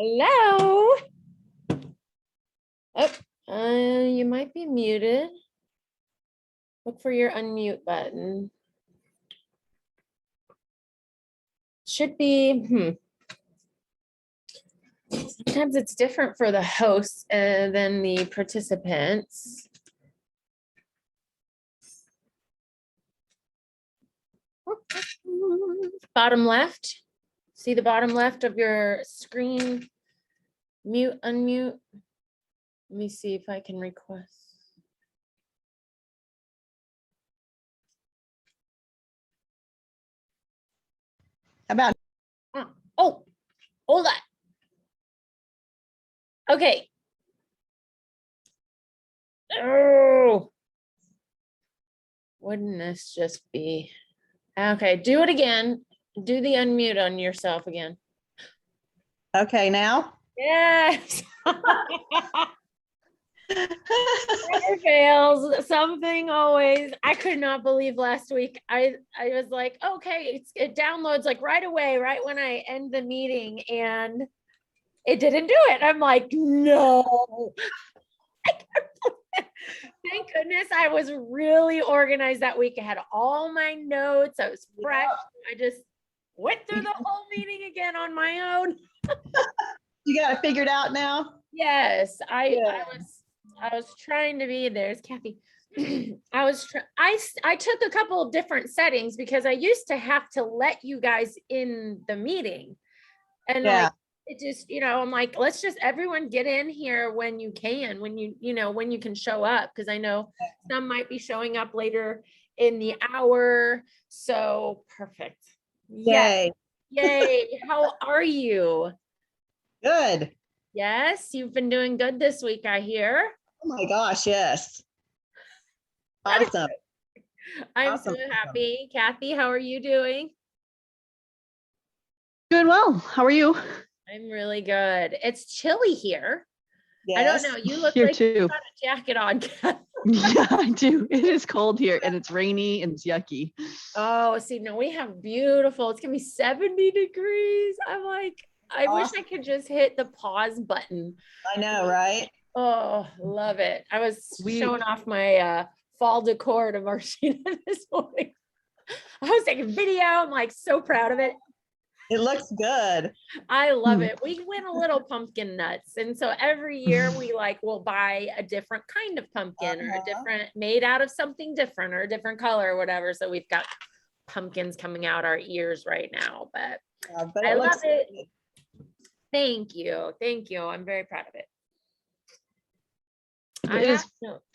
Hello. Oh, you might be muted. Look for your unmute button. Should be, Sometimes it's different for the hosts than the participants. Bottom left. See the bottom left of your screen? Mute, unmute. Let me see if I can request. How about Oh, hold on. Okay. Oh, wouldn't this just be? Okay, do it again. Do the unmute on yourself again. okay now? Yes. Never fails. Something always. I could not believe last week. I was like, okay, it downloads like right away, right when I end the meeting, and it didn't do it. I'm like, no. Thank goodness I was really organized that week. I had all my notes. I was fresh. I just went through the whole meeting again on my own. You got it figured out now? Yes, I was trying to be. There's Kathy. I took a couple of different settings because I used to have to let you guys in the meeting, and like it just, I'm like, let's just everyone get in here when you can, when you can show up, because I know some might be showing up later in the hour. So perfect. Yay. Yay. How are you? Good. Yes, you've been doing good this week, I hear. Oh my gosh, yes. Awesome. I'm so happy. Kathy, how are you doing? Doing well. How are you? I'm really good. It's chilly here. Yes. I don't know. You look Here like too. you got a jacket on. Yeah, I do. It is cold here and it's rainy and it's yucky. Oh, see, no, we have beautiful. It's gonna be 70 degrees. I'm like, I wish I could just hit the pause button. I know, right? Oh, love it. I was showing off my fall decor to Martina this morning. I was taking video. I'm like so proud of it. It looks good. I love it. We went a little pumpkin nuts. And so every year we will buy a different kind of pumpkin or a different, made out of something different or a different color or whatever. So we've got pumpkins coming out our ears right now, but I love it. Good. Thank you. Thank you. I'm very proud of it. It is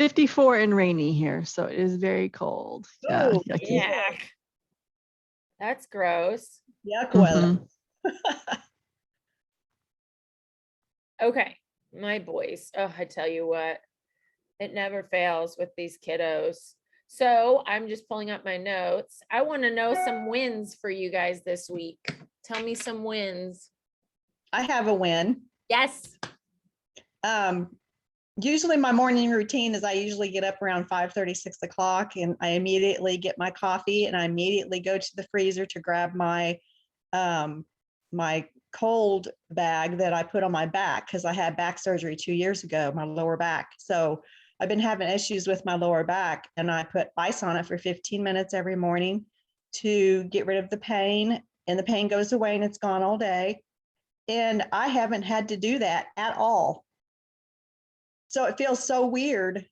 54 and rainy here, so it is very cold. Yeah, yucky. Yeah. That's gross. Yuck weather. Okay, my boys. Oh, I tell you what, it never fails with these kiddos. So I'm just pulling up my notes. I want to know some wins for you guys this week. Tell me some wins. I have a win. Yes. Usually my morning routine is I usually get up around 5:30, 6 o'clock, and I immediately get my coffee and I immediately go to the freezer to grab my my cold bag that I put on my back because I had back surgery 2 years ago, my lower back. So I've been having issues with my lower back, and I put ice on it for 15 minutes every morning to get rid of the pain, and the pain goes away and it's gone all day. And I haven't had to do that at all. So it feels so weird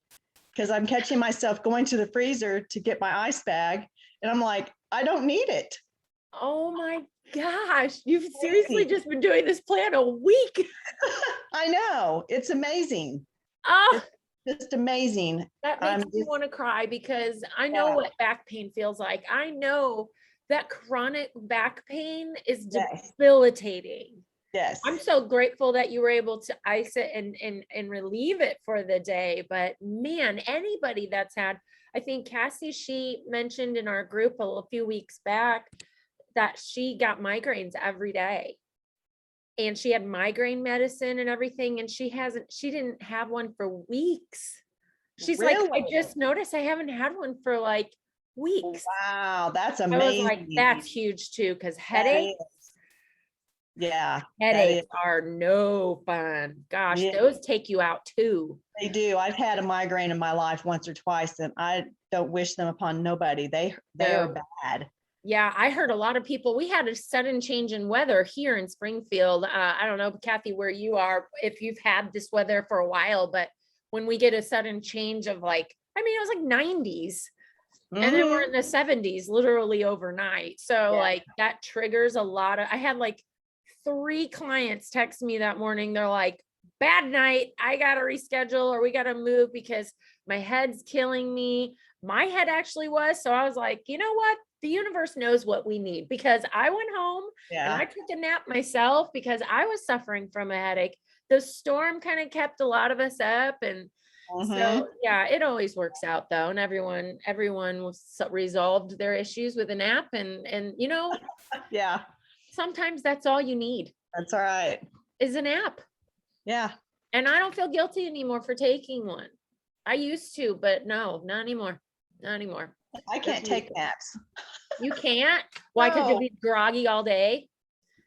because I'm catching myself going to the freezer to get my ice bag, and I'm like, I don't need it. Oh my gosh, you've seriously just been doing this plan a week. I know, it's amazing. Oh, it's just amazing. That makes me want to cry because I know what back pain feels like. I know that chronic back pain is debilitating. Yes. I'm so grateful that you were able to ice it and relieve it for the day. But man, anybody that's had, I think Cassie, she mentioned in our group a few weeks back that she got migraines every day. And she had migraine medicine and everything. And she didn't have one for weeks. She's like, I just noticed I haven't had one for like weeks. Wow, that's amazing. I was like, that's huge too, because headaches. Yeah, Headaches are no fun. Gosh, Yeah. those take you out too. they do. I've had a migraine in my life once or twice, and I don't wish them upon nobody. They are No. bad. Yeah, I heard a lot of people, we had a sudden change in weather here in Springfield. I don't know, Kathy, where you are, if you've had this weather for a while, but when we get a sudden change of like, I mean, it was like 90s and then we're Mhm. in the 70s literally overnight. So Yeah. like that triggers a lot of, I had like 3 clients text me that morning. They're like, bad night. I got to reschedule or we got to move because my head's killing me. My head actually was. So I was like, you know what? The universe knows what we need because I went home and I Yeah. took a nap myself because I was suffering from a headache. The storm kind of kept a lot of us up and Mhm. so yeah, it always works out though. And everyone was resolved their issues with a nap and you know, Yeah. sometimes that's all you need That's all right. is a nap. Yeah. And I don't feel guilty anymore for taking one. I used to, but no, not anymore. Not anymore. I can't take naps. You can't? Why? Because you'll No. be groggy all day.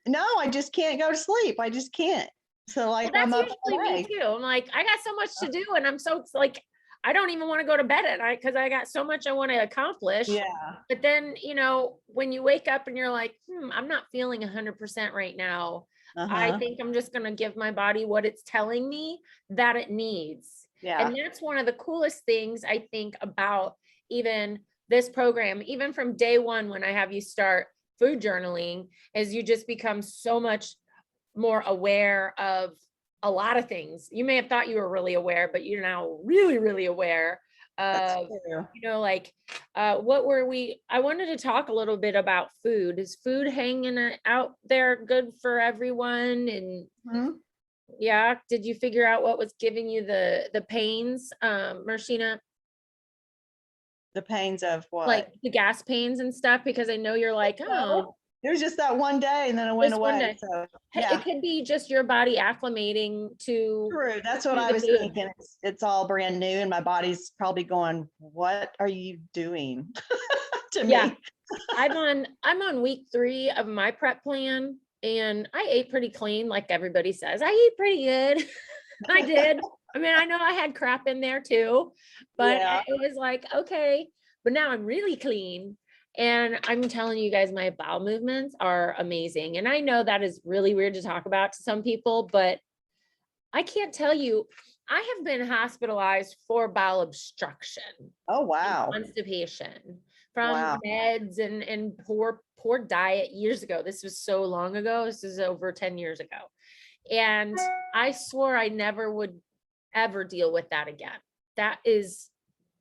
No, I just can't go to sleep. I just can't. So Well, like that's I'm up all usually me day. too. I'm like, I got so much to do and I'm so like, I don't even want to go to bed at night because I got so much I want to accomplish. Yeah. But then, you know, when you wake up and you're like, I'm not feeling 100% right now. I Uh-huh. think I'm just going to give my body what it's telling me that it needs. Yeah. And that's one of the coolest things I think about even this program, even from day one, when I have you start food journaling, is you just become so much more aware of a lot of things. You may have thought you were really aware, but you're now really, really aware That's of, true. you know, like, what were we, I wanted to talk a little bit about food. Is food hanging out there good for everyone? And Mhm. yeah, did you figure out what was giving you the pains, Marcina, The pains of like what? the gas pains and stuff? Because I know you're like, oh, No. It was just that one day and then it went this one away. day. So Hey, yeah. it could be just your body acclimating to True. That's what I the was food. thinking. It's all brand new and my body's probably going, what are you doing to Yeah. me? I'm on week 3 of my prep plan and I ate pretty clean, like everybody says. I eat pretty good. I did. I mean, I know I had crap in there too, but Yeah. it was like, okay, but now I'm really clean. And I'm telling you guys, my bowel movements are amazing. And I know that is really weird to talk about to some people, but I can't tell you, I have been hospitalized for bowel obstruction Oh, and wow. constipation from Wow. meds and poor diet years ago. This was so long ago. This is over 10 years ago. And I swore I never would ever deal with that again. That is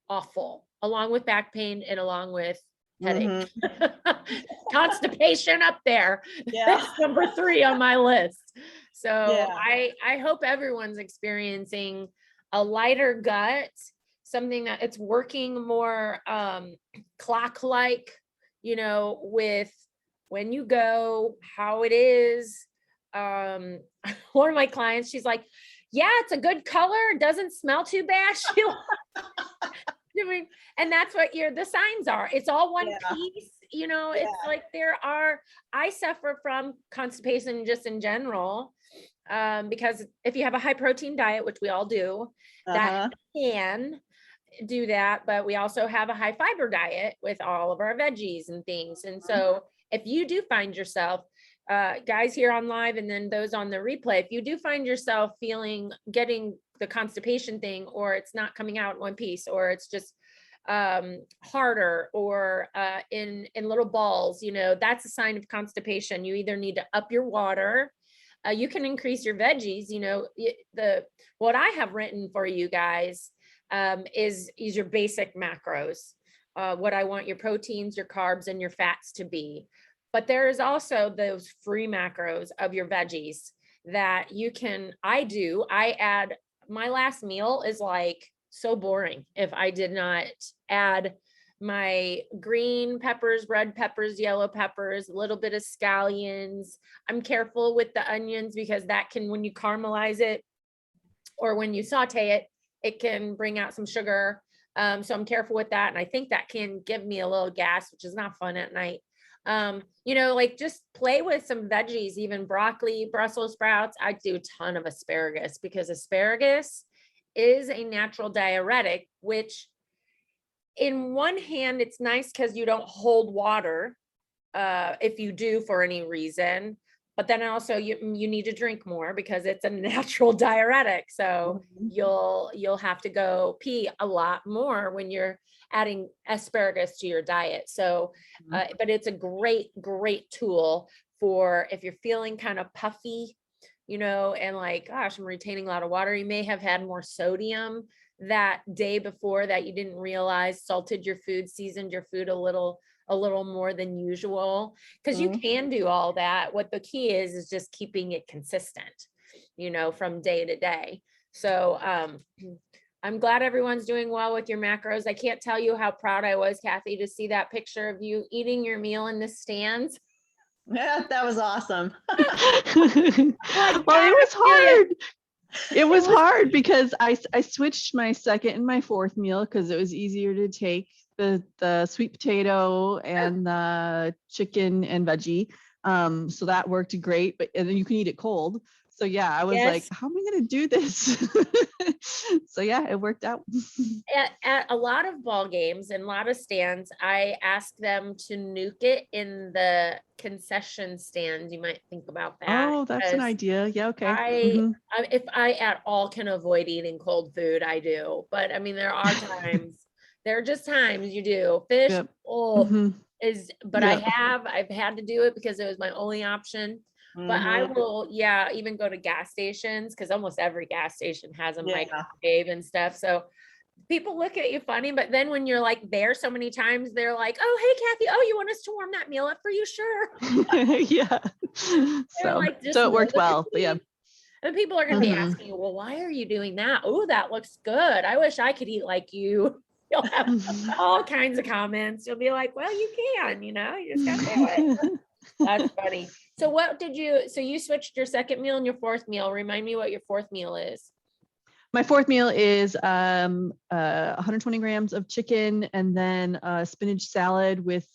awful, along with back pain and along with headache. Mhm. Constipation up there. Yeah. That's number 3 on my list. So Yeah. I hope everyone's experiencing a lighter gut, something that it's working more clock-like, you know, with when you go, how it is. One of my clients, she's like, yeah, it's a good color. It doesn't smell too bad. She I mean, and that's what the signs are. It's all one Yeah. piece, you know, Yeah. it's like I suffer from constipation just in general. Because if you have a high protein diet, which we all do, that Uh-huh. can do that, but we also have a high fiber diet with all of our veggies and things. And so if you do find yourself, guys here on live and then those on the replay, if you do find yourself getting the constipation thing, or it's not coming out in one piece, or it's just harder, or in little balls, you know, that's a sign of constipation. You either need to up your water. You can increase your veggies, you know, what I have written for you guys is your basic macros, what I want your proteins, your carbs, and your fats to be. But there is also those free macros of your veggies that you can, I add, my last meal is like so boring if I did not add my green peppers, red peppers, yellow peppers, a little bit of scallions. I'm careful with the onions because that can, when you caramelize it or when you saute it, it can bring out some sugar. So I'm careful with that. And I think that can give me a little gas, which is not fun at night. You know, like just play with some veggies, even broccoli, Brussels sprouts. I do a ton of asparagus because asparagus is a natural diuretic, which in one hand, it's nice because you don't hold water if you do for any reason. But then also you need to drink more because it's a natural diuretic. So you'll have to go pee a lot more when you're adding asparagus to your diet. So, but it's a great tool for if you're feeling kind of puffy, you know, and like, gosh, I'm retaining a lot of water. You may have had more sodium that day before that you didn't realize, salted your food, seasoned your food a little more than usual, because you can do all that. What the key is just keeping it consistent, you know, from day to day. So I'm glad everyone's doing well with your macros. I can't tell you how proud I was, Kathy, to see that picture of you eating your meal in the stands. Yeah, that was awesome. Well, it was hard. It was hard because I switched my second and my fourth meal because it was easier to take the sweet potato and the chicken and veggie. So that worked great, and then you can eat it cold. So yeah, I was like, how am I going to do this? So yeah, it worked out. At a lot of ball games and a lot of stands, I ask them to nuke it in the concession stand. You might think about that. Oh, that's an idea. Yeah, okay. If I at all can avoid eating cold food, I do. But I mean, there are just times you do. Fish, Yep. but I've had to do it because it was my only option. But I will, even go to gas stations because almost every gas station has a microwave and stuff. So people look at you funny, but then when you're like there so many times, they're like, "Oh, hey, Kathy, oh, you want us to warm that meal up for you?" Sure. Yeah. So, like, so it worked well. But yeah. And people are going to be asking you, well, why are you doing that? Oh, that looks good. I wish I could eat like you. You'll have all kinds of comments. You'll be like, well, you can, you know, you just got to do it. That's funny. So so you switched your second meal and your fourth meal. Remind me what your fourth meal is. My fourth meal is 120 grams of chicken and then a spinach salad with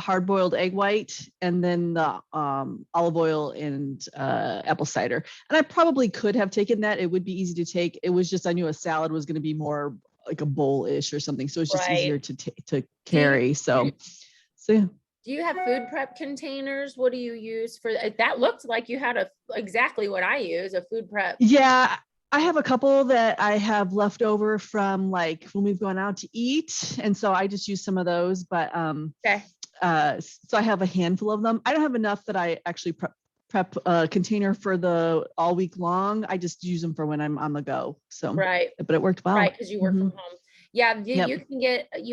hard-boiled egg white and then the olive oil and apple cider. And I probably could have taken that. It would be easy to take. It was just I knew a salad was going to be more like a bowl-ish or something. So it's just easier to carry. So yeah. Do you have food prep containers? What do you use for that? Looked like you had exactly what I use, a food prep. Yeah, I have a couple that I have left over from like when we've gone out to eat. And so I just use some of those, but so I have a handful of them. I don't have enough that I actually prep a container for the all week long. I just use them for when I'm on the go. So, but it worked well. Right, because you work from home. Yeah, you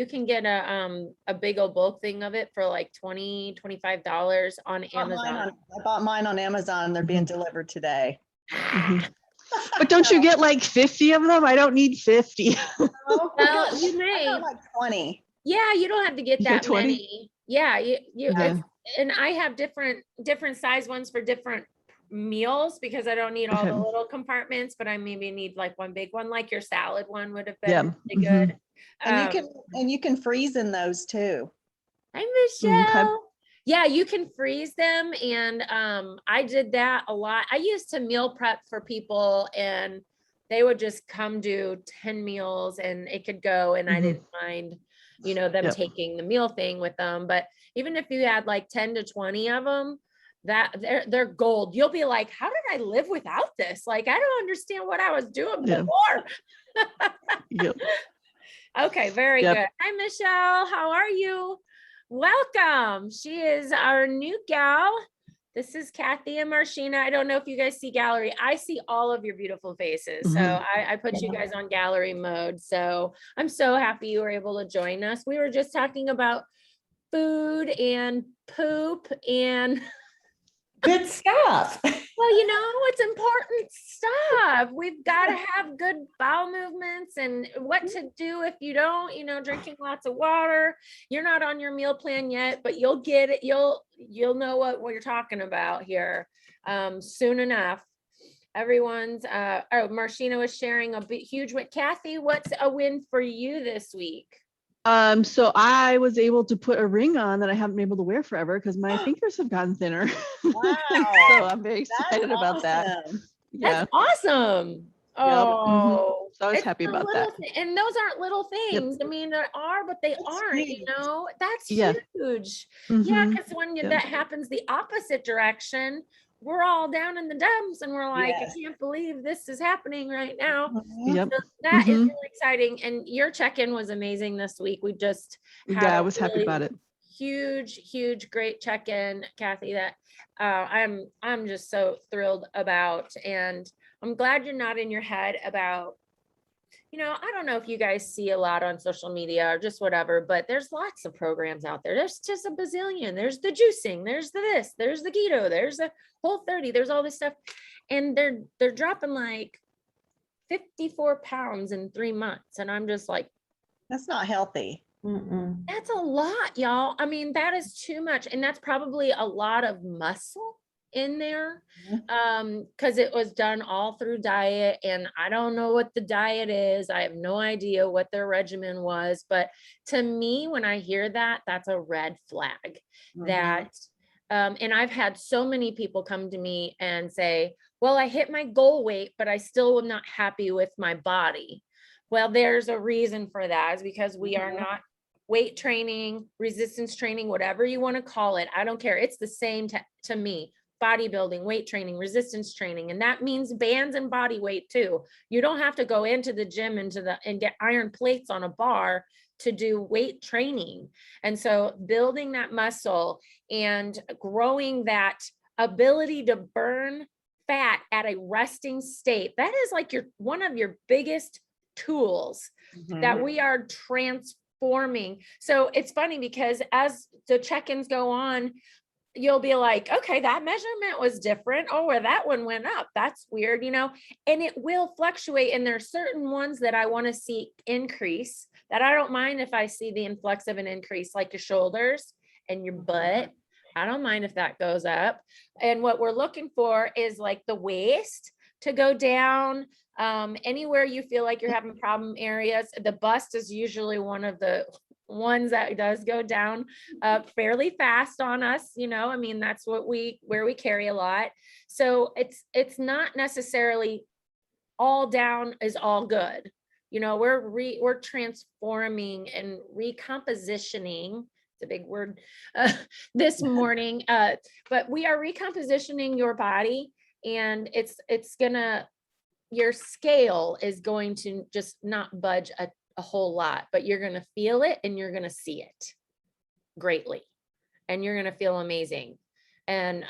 can get a big old bulk thing of it for like $20-$25 on Amazon. I bought mine on Amazon. They're being delivered today. But don't you get like 50 of them? I don't need 50. Well, you may. I got like 20. Yeah, you don't have to get that many. Yeah, and I have different size ones for different meals because I don't need all the little compartments, but I maybe need like one big one, like your salad one would have been really good. And you can freeze in those too. Hi, Michelle. Yeah, you can freeze them, and I did that a lot. I used to meal prep for people, and they would just come do 10 meals, and it could go, and I didn't mind, you know, them taking the meal thing with them. But even if you had like 10 to 20 of them, that they're gold. You'll be like, how did I live without this? Like, I don't understand what I was doing before. Okay, very good. Hi, Michelle. How are you? Welcome. She is our new gal. This is Kathy and Marshina. I don't know if you guys see gallery. I see all of your beautiful faces. So I put you guys on gallery mode. So I'm so happy you were able to join us. We were just talking about food and poop and good stuff. Well, you know, it's important stuff. We've got to have good bowel movements and what to do if you don't, you know, drinking lots of water. You're not on your meal plan yet, but you'll get it. You'll know what you're talking about here soon enough. Everyone's, Marshina was sharing a huge win. Kathy, what's a win for you this week? So I was able to put a ring on that I haven't been able to wear forever because my fingers have gotten thinner. Wow. So I'm very That's excited about that. awesome. Yeah. That's awesome. Yep, mhm. Oh, So I was it's happy the about little that. and those aren't little Yep. things. I mean, there are, but they That's aren't, huge. that's Yeah. huge. Yeah, Mhm. because when Yep. that happens the opposite direction, we're all down in the dumps and we're like, Yes. I can't believe this is happening right now. Mhm. Yep. So that is Mhm. really exciting. And your check-in was amazing this week. We just had Yeah, I a was happy really about it. huge, great check-in, Kathy, that I'm just so thrilled about. And I'm glad you're not in your head about, I don't know if you guys see a lot on social media or just whatever, but there's lots of programs out there. There's just a bazillion. There's the juicing, there's the this, there's the keto, there's the Whole30, there's all this stuff. And they're dropping like 54 pounds in 3 months. And I'm just like, That's not healthy. Mm-mm. that's a lot, y'all. I mean, that is too much. And that's probably a lot of muscle in there. Because it was done all through diet. And I don't know what the diet is. I have no idea what their regimen was. But to me, when I hear that, that's a red flag. Mhm. That and I've had so many people come to me and say, well, I hit my goal weight, but I still am not happy with my body. Well, there's a reason for that, is because we are Mhm. not weight training, resistance training, whatever you want to call it. I don't care. It's the same to me. Bodybuilding, weight training, resistance training. And that means bands and body weight too. You don't have to go into the gym and get iron plates on a bar to do weight training. And so building that muscle and growing that ability to burn fat at a resting state, that is like one of your biggest tools that Mhm. we are transforming. So it's funny because as the check-ins go on, you'll be like, okay, that measurement was different. Oh, or that one went up. That's weird, and it will fluctuate. And there are certain ones that I want to see increase that I don't mind if I see the influx of an increase, like your shoulders and your butt. I don't mind if that goes up. And what we're looking for is like the waist to go down. Anywhere you feel like you're having problem areas, the bust is usually one of the ones that does go down fairly fast on us. I mean, that's where we carry a lot. So it's not necessarily all down is all good. We're transforming and recompositioning. It's a big word this morning, but we are recompositioning your body, and your scale is going to just not budge a whole lot, but you're going to feel it and you're going to see it greatly, and you're going to feel amazing. And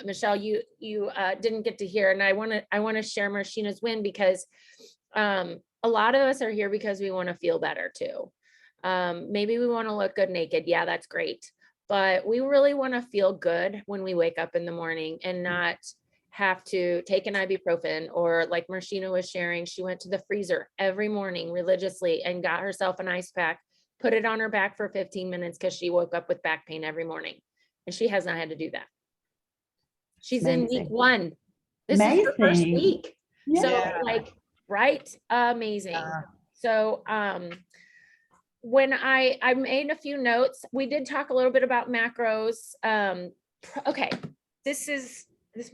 Michelle, you didn't get to hear, and I want to share Marcina's win, because a lot of us are here because we want to feel better too. Maybe we want to look good naked. Yeah, that's great. But we really want to feel good when we wake up in the morning and not have to take an ibuprofen, or like Marcina was sharing, she went to the freezer every morning religiously and got herself an ice pack, put it on her back for 15 minutes because she woke up with back pain every morning. And she has not had to do that. She's in week Amazing. 1. This is her first Amazing. week. So Yeah. right? Amazing. Yeah. So when I made a few notes, we did talk a little bit about macros. Okay, this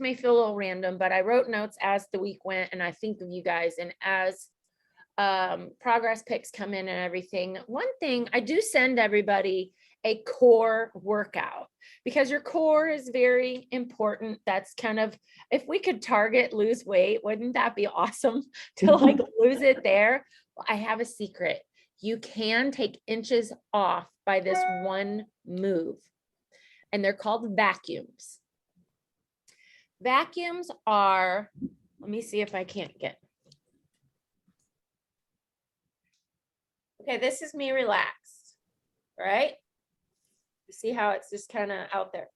may feel a little random, but I wrote notes as the week went, and I think of you guys, and as progress pics come in and everything. One thing, I do send everybody a core workout, because your core is very important. That's kind of, if we could target lose weight, wouldn't that be awesome to like lose it there? Well, I have a secret. You can take inches off by this one move, and they're called vacuums. Vacuums are, let me see if I can't get. Okay, this is me relaxed, right? You see how it's just kind of out there.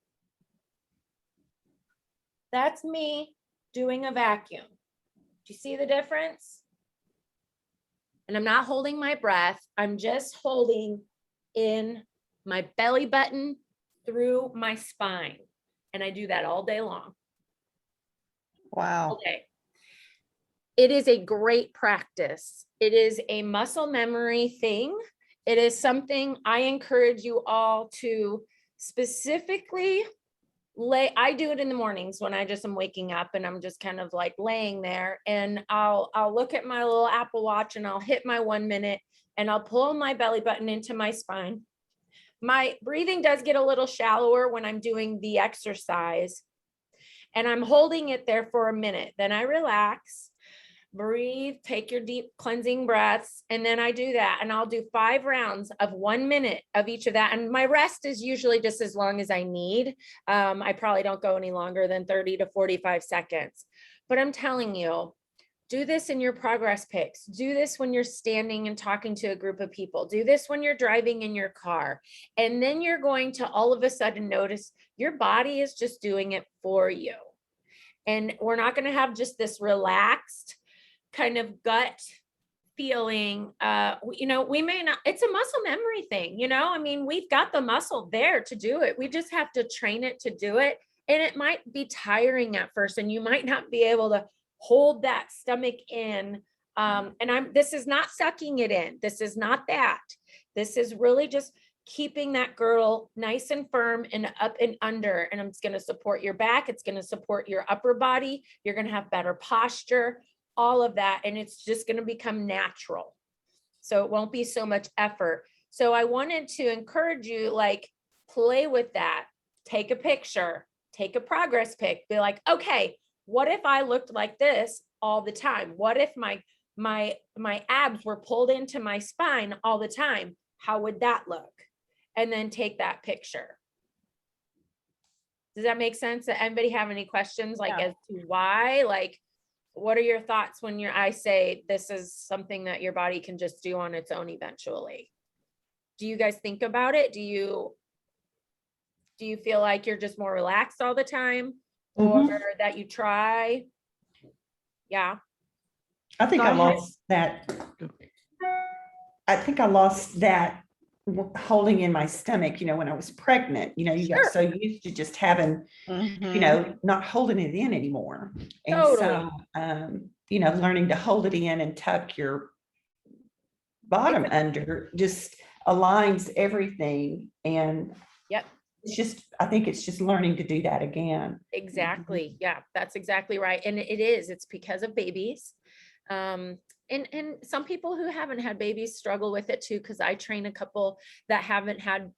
That's me doing a vacuum. Do you see the difference? And I'm not holding my breath. I'm just holding in my belly button through my spine. And I do that all day long. Wow. Okay. It is a great practice. It is a muscle memory thing. It is something I encourage you all to specifically I do it in the mornings when I just am waking up and I'm just kind of like laying there, and I'll look at my little Apple Watch and I'll hit my 1 minute and I'll pull my belly button into my spine. My breathing does get a little shallower when I'm doing the exercise, and I'm holding it there for a minute. Then I relax, breathe, take your deep cleansing breaths. And then I do that. And I'll do 5 rounds of 1 minute of each of that. And my rest is usually just as long as I need. I probably don't go any longer than 30 to 45 seconds. But I'm telling you, do this in your progress pics. Do this when you're standing and talking to a group of people. Do this when you're driving in your car. And then you're going to all of a sudden notice your body is just doing it for you. And we're not going to have just this relaxed kind of gut feeling. We may not, it's a muscle memory thing, I mean, we've got the muscle there to do it. We just have to train it to do it. And it might be tiring at first, and you might not be able to hold that stomach in. This is not sucking it in. This is not that. This is really just keeping that girdle nice and firm and up and under. And it's going to support your back. It's going to support your upper body. You're going to have better posture, all of that. And it's just going to become natural. So it won't be so much effort. So I wanted to encourage you, like, play with that. Take a picture, take a progress pic, be like, okay, what if I looked like this all the time? What if my abs were pulled into my spine all the time? How would that look? And then take that picture. Does that make sense? Does anybody have any questions as to why? Like, what are your thoughts when I say this is something that your body can just do on its own eventually? Do you guys think about it? Do you feel like you're just more relaxed all the time? Or that you try? Yeah. I think I lost that. I think I lost that holding in my stomach, when I was pregnant, you got so used to just having, not holding it in anymore. And Totally. so, learning to hold it in and tuck your bottom under just aligns everything. And yep. I think it's just learning to do that again. Exactly. Yeah, that's exactly right. And it's because of babies. And some people who haven't had babies struggle with it too, because I train a couple that haven't had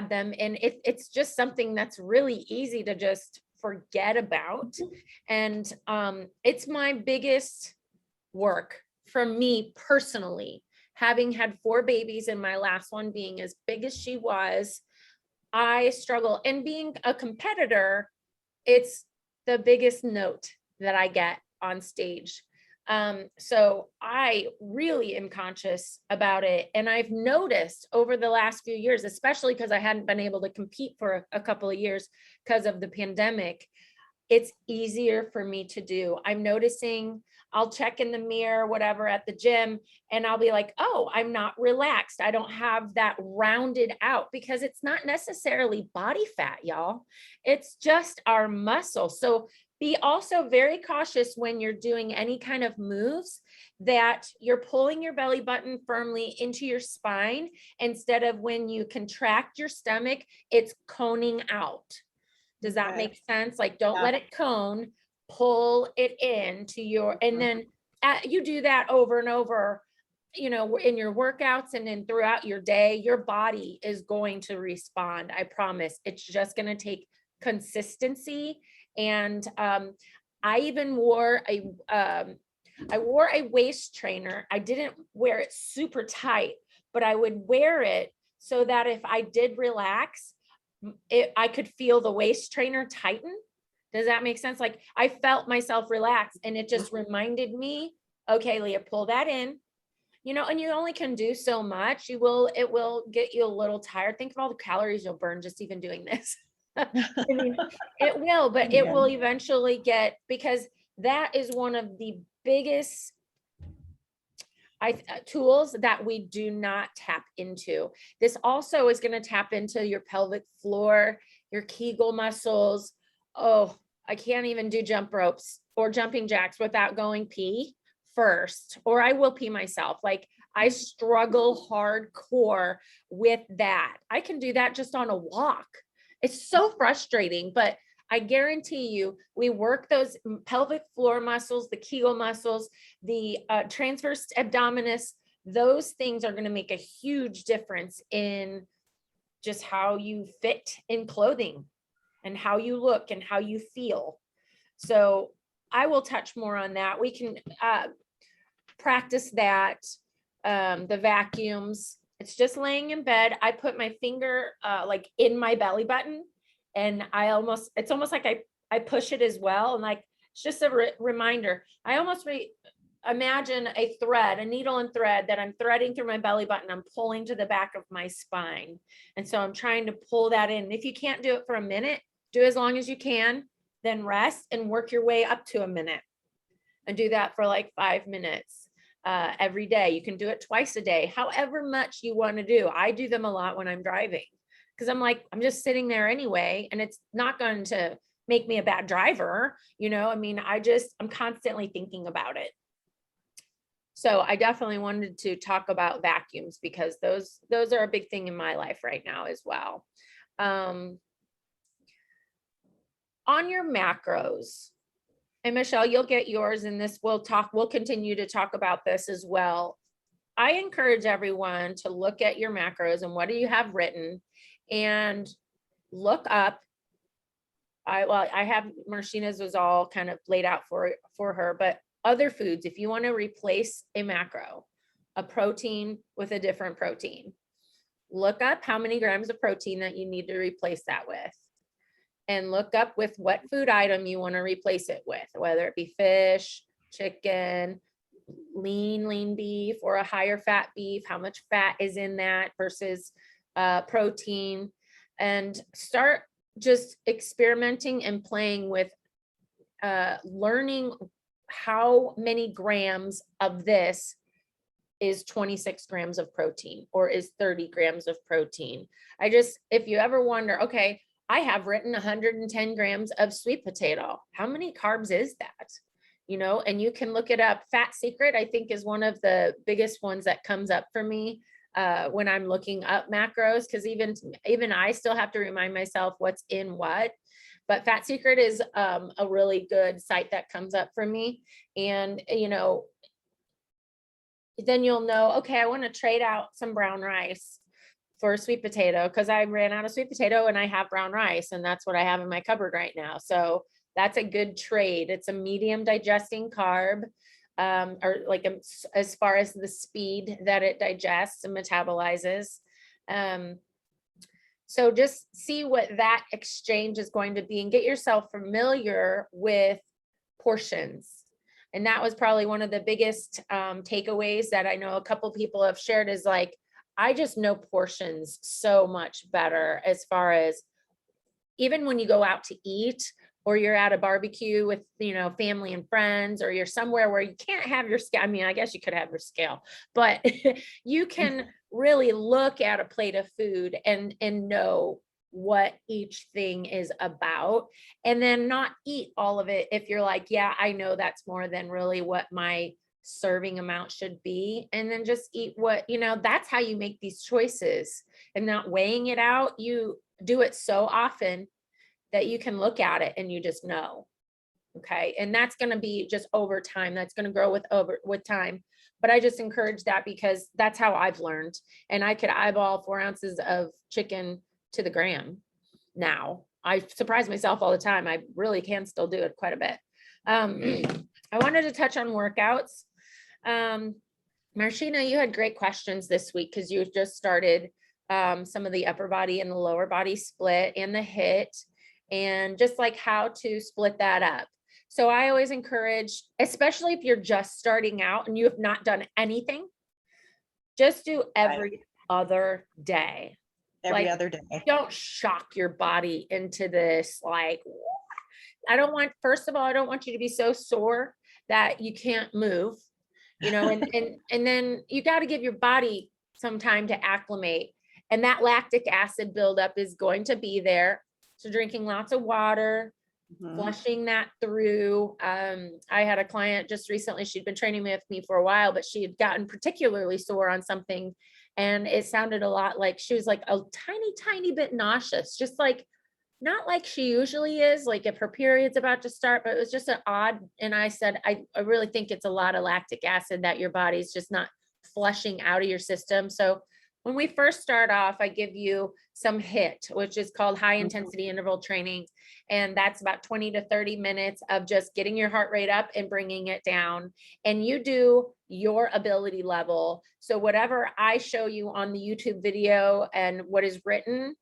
them. And it's just something that's really easy to just forget about. And it's my biggest work for me personally, having had 4 babies and my last one being as big as she was. I struggle, and being a competitor, it's the biggest note that I get on stage. So I really am conscious about it. And I've noticed over the last few years, especially because I hadn't been able to compete for a couple of years because of the pandemic, it's easier for me to do. I'm noticing I'll check in the mirror, whatever, at the gym, and I'll be like, oh, I'm not relaxed. I don't have that rounded out, because it's not necessarily body fat, y'all. It's just our muscle. So be also very cautious when you're doing any kind of moves that you're pulling your belly button firmly into your spine, instead of when you contract your stomach, it's coning out. Does that make sense? Like, don't let it cone, pull it into your, and then you do that over and over, in your workouts, and then throughout your day, your body is going to respond. I promise. It's just going to take consistency. And I even wore a waist trainer. I didn't wear it super tight, but I would wear it so that if I did relax, I could feel the waist trainer tighten. Does that make sense? Like, I felt myself relax, and it just reminded me, okay, Leah, pull that in, and you only can do so much. It will get you a little tired. Think of all the calories you'll burn just even doing this. I mean, it will, but it will eventually get, because that is one of the biggest tools that we do not tap into. This also is going to tap into your pelvic floor, your Kegel muscles. Oh, I can't even do jump ropes or jumping jacks without going pee first, or I will pee myself. Like, I struggle hardcore with that. I can do that just on a walk. It's so frustrating, but I guarantee you, we work those pelvic floor muscles, the Kegel muscles, the transverse abdominis, those things are going to make a huge difference in just how you fit in clothing and how you look and how you feel. So I will touch more on that. We can practice that, the vacuums. It's just laying in bed. I put my finger like in my belly button, and it's almost like I push it as well. And like, it's just a reminder. I almost imagine a needle and thread that I'm threading through my belly button. I'm pulling to the back of my spine. And so I'm trying to pull that in. If you can't do it for a minute, do as long as you can, then rest and work your way up to a minute, and do that for like 5 minutes every day. You can do it twice a day, however much you want to do. I do them a lot when I'm driving, because I'm like, I'm just sitting there anyway, and it's not going to make me a bad driver. I mean, I'm constantly thinking about it. So I definitely wanted to talk about vacuums, because those are a big thing in my life right now as well. On your macros, and Michelle, you'll get yours, and we'll continue to talk about this as well. I encourage everyone to look at your macros and what do you have written, and look up. I have Marcina's was all kind of laid out for her, but other foods, if you want to replace a macro, a protein with a different protein, look up how many grams of protein that you need to replace that with, and look up with what food item you want to replace it with, whether it be fish, chicken, lean beef, or a higher fat beef, how much fat is in that versus protein, and start just experimenting and playing with learning how many grams of this is 26 grams of protein or is 30 grams of protein. If you ever wonder, okay, I have written 110 grams of sweet potato. How many carbs is that? And you can look it up. Fat Secret, I think, is one of the biggest ones that comes up for me when I'm looking up macros, because even I still have to remind myself what's in what. But Fat Secret is a really good site that comes up for me. And, then you'll know, okay, I want to trade out some brown rice for sweet potato, because I ran out of sweet potato and I have brown rice, and that's what I have in my cupboard right now. So that's a good trade. It's a medium digesting carb, or like as far as the speed that it digests and metabolizes. So just see what that exchange is going to be and get yourself familiar with portions. And that was probably one of the biggest takeaways that I know a couple people have shared, is like, I just know portions so much better, as far as even when you go out to eat, or you're at a barbecue with, family and friends, or you're somewhere where you can't have your scale. I mean, I guess you could have your scale, but you can really look at a plate of food and know what each thing is about, and then not eat all of it if you're like, yeah, I know that's more than really what my serving amount should be, and then just eat what, that's how you make these choices, and not weighing it out. You do it so often that you can look at it and you just know. Okay. And that's going to be just over time. That's going to grow with time. But I just encourage that, because that's how I've learned. And I could eyeball 4 ounces of chicken to the gram now. I surprise myself all the time. I really can still do it quite a bit. I wanted to touch on workouts. Marcina, you had great questions this week, because you just started some of the upper body and the lower body split and the HIIT, and just like how to split that up. So I always encourage, especially if you're just starting out and you have not done anything, just do every other day. Every other day. Don't shock your body into this. Like, first of all, I don't want you to be so sore that you can't move, and then you got to give your body some time to acclimate, and that lactic acid buildup is going to be there. So drinking lots of water, Mhm. flushing that through. I had a client just recently, she'd been training with me for a while, but she had gotten particularly sore on something. And it sounded a lot like she was like a tiny bit nauseous, just like, not like she usually is, like if her period's about to start, but it was just an odd. And I said, I really think it's a lot of lactic acid that your body's just not flushing out of your system. So when we first start off, I give you some HIIT, which is called high intensity interval training. And that's about 20 to 30 minutes of just getting your heart rate up and bringing it down. And you do your ability level. So whatever I show you on the YouTube video and what is written,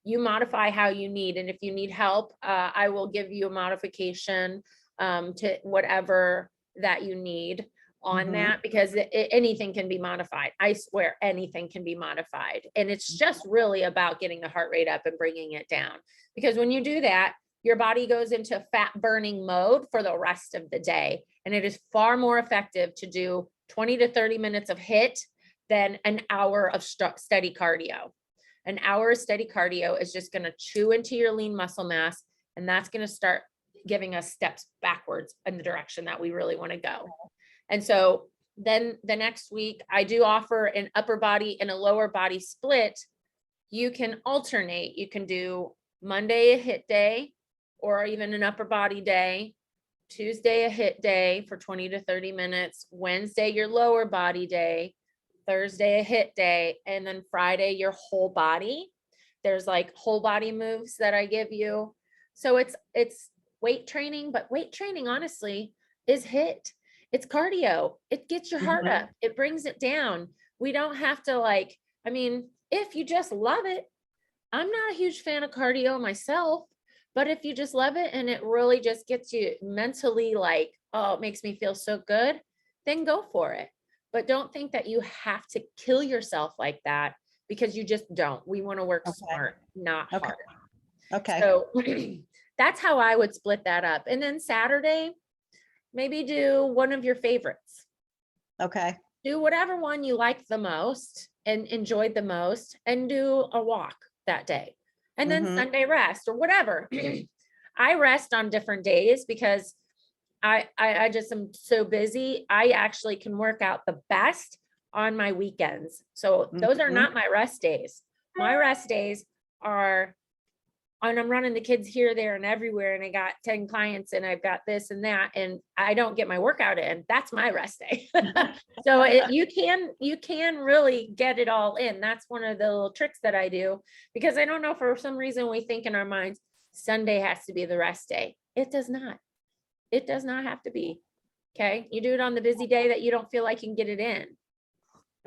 you modify how you need. And if you need help, I will give you a modification to whatever that you need on Mhm. that, because anything can be modified. I swear anything can be modified. And it's just really about getting the heart rate up and bringing it down. Because when you do that, your body goes into fat burning mode for the rest of the day. And it is far more effective to do 20 to 30 minutes of HIIT than an hour of steady cardio. An hour of steady cardio is just going to chew into your lean muscle mass, and that's going to start giving us steps backwards in the direction that we really want to go. And so then the next week, I do offer an upper body and a lower body split. You can alternate. You can do Monday a HIIT day, or even an upper body day, Tuesday a HIIT day for 20 to 30 minutes, Wednesday your lower body day, Thursday a HIIT day, and then Friday your whole body. There's like whole body moves that I give you. So it's weight training, but weight training honestly is HIIT. It's cardio. It gets your heart Mhm. up. It brings it down. We don't have to like, I mean, if you just love it, I'm not a huge fan of cardio myself, but if you just love it and it really just gets you mentally like, oh, it makes me feel so good, then go for it. But don't think that you have to kill yourself like that, because you just don't. We want to work Okay. smart, not Okay. hard. Okay. So that's how I would split that up. And then Saturday, maybe do one of your favorites. Okay. Do whatever one you like the most and enjoyed the most, and do a walk that day. And then Mhm. Sunday rest or whatever. I rest on different days because I just am so busy. I actually can work out the best on my weekends. So those are Mhm. not my rest days. My rest days are, and I'm running the kids here, there, and everywhere, and I got 10 clients, and I've got this and that, and I don't get my workout in. That's my rest day. So you can really get it all in. That's one of the little tricks that I do, because I don't know, for some reason we think in our minds Sunday has to be the rest day. It does not. It does not have to be. Okay. You do it on the busy day that you don't feel like you can get it in.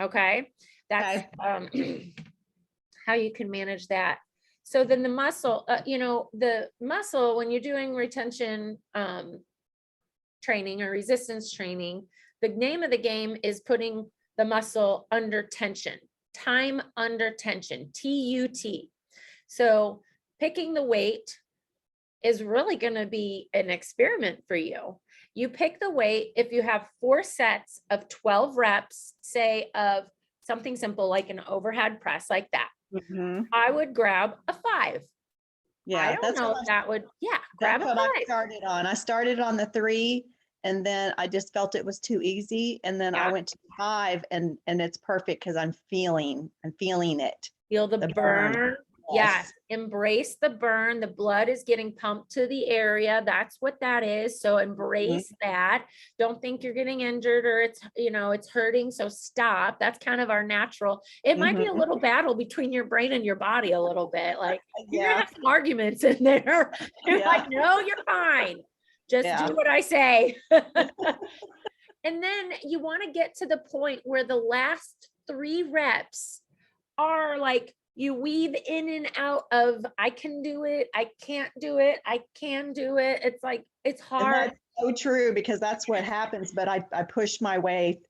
Okay. That's how you can manage that. So then the muscle, the muscle, when you're doing retention training or resistance training, the name of the game is putting the muscle under tension, time under tension, TUT. So picking the weight is really going to be an experiment for you. You pick the weight. If you have 4 sets of 12 reps, say of something simple like an overhead press like that, Mhm. I would grab a 5. Yeah, I don't know if that would, grab that's a what I 5. started on. I started on the 3, and then I just felt it was too easy, and then I Yeah. went to 5, and it's perfect because I'm feeling it. Feel the The burn. burn. Yes. Embrace the burn. The blood is getting pumped to the area. That's what that is. So embrace that. Don't think you're getting injured or it's hurting. So stop. That's kind of our natural. It might be a Mhm. little battle between your brain and your body a little bit. Like you're gonna Yeah. have some arguments in there. You're Yeah. like, no, you're fine. Just Yeah. do what I say. And then you want to get to the point where the last 3 reps are like, you weave in and out of, I can do it, I can't do it, I can do it. It's like, it's And hard. that's so true, because that's what happens, but I push my way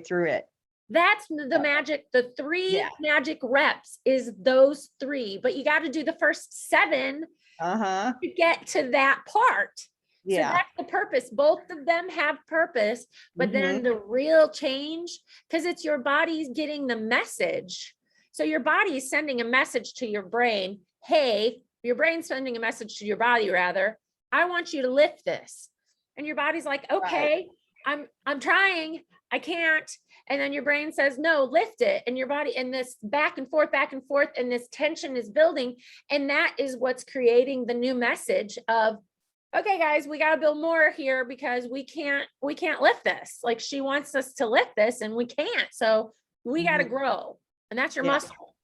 through it. That's the magic. The 3 Yeah. magic reps is those 3, but you got to do the first 7 Uh-huh. to get to that part. So Yeah. that's the purpose. Both of them have purpose, but then the real change, because it's your body's getting the message. So your body is sending a message to your brain, hey, your brain's sending a message to your body, rather, I want you to lift this. And your body's like, okay, I'm trying, I can't. And then your brain says, no, lift it. And your body, and this back and forth, and this tension is building. And that is what's creating the new message of, okay, guys, we got to build more here because we can't lift this. Like, she wants us to lift this and we can't. So we got to grow. And that's your Yeah. muscle,